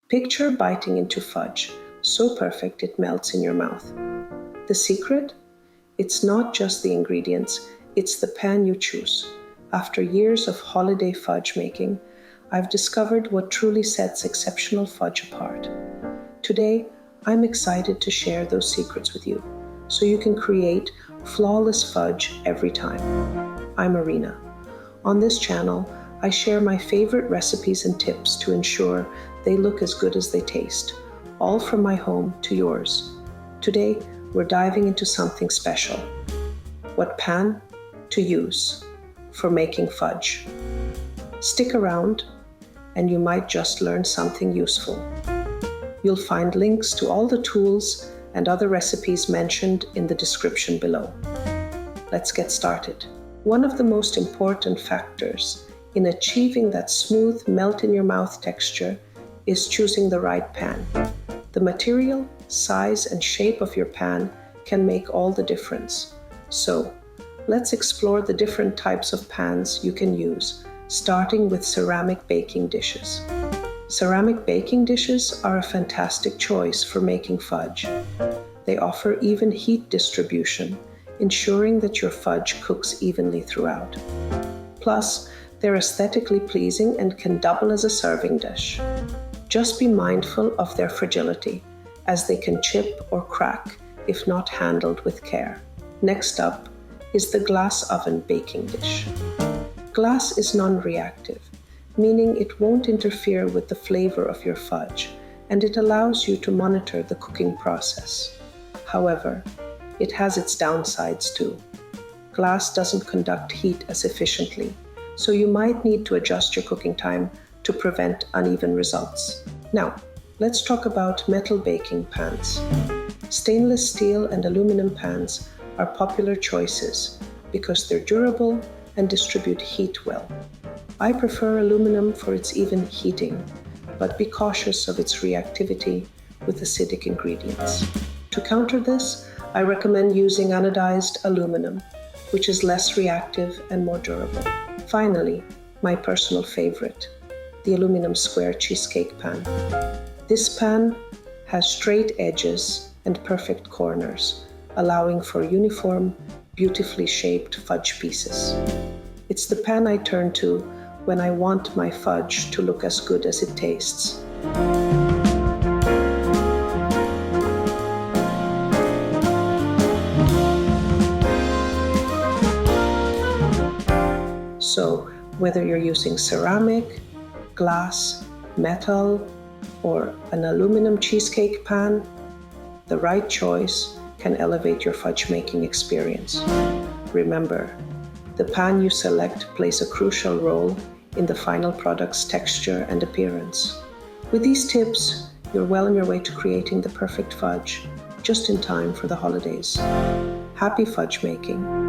Picture biting into fudge, so perfect it melts in your mouth. The secret? It's not just the ingredients, it's the pan you choose. After years of holiday fudge making, I've discovered what truly sets exceptional fudge apart. Today, I'm excited to share those secrets with you, so you can create flawless fudge every time. I'm Arina. On this channel, I share my favorite recipes and tips to ensure they look as good as they taste, all from my home to yours. Today, we're diving into something special. What pan to use for making fudge. Stick around, and you might just learn something useful. You'll find links to all the tools and other recipes mentioned in the description below. Let's get started. One of the most important factors in achieving that smooth melt-in-your-mouth texture is choosing the right pan. The material, size, and shape of your pan can make all the difference. So, let's explore the different types of pans you can use, starting with ceramic baking dishes. Ceramic baking dishes are a fantastic choice for making fudge. They offer even heat distribution, ensuring that your fudge cooks evenly throughout. Plus, they're aesthetically pleasing and can double as a serving dish. Just be mindful of their fragility, as they can chip or crack if not handled with care. Next up is the glass oven baking dish. Glass is non-reactive, meaning it won't interfere with the flavor of your fudge, and it allows you to monitor the cooking process. However, it has its downsides too. Glass doesn't conduct heat as efficiently, so you might need to adjust your cooking time to prevent uneven results. Now, let's talk about metal baking pans. Stainless steel and aluminum pans are popular choices because they're durable and distribute heat well. I prefer aluminum for its even heating, but be cautious of its reactivity with acidic ingredients. To counter this, I recommend using anodized aluminum, which is less reactive and more durable. Finally, my personal favorite, the aluminum square cheesecake pan. This pan has straight edges and perfect corners, allowing for uniform, beautifully shaped fudge pieces. It's the pan I turn to when I want my fudge to look as good as it tastes. So, whether you're using ceramic, glass, metal, or an aluminum cheesecake pan, the right choice can elevate your fudge making experience. Remember, the pan you select plays a crucial role in the final product's texture and appearance. With these tips, you're well on your way to creating the perfect fudge, just in time for the holidays. Happy fudge making!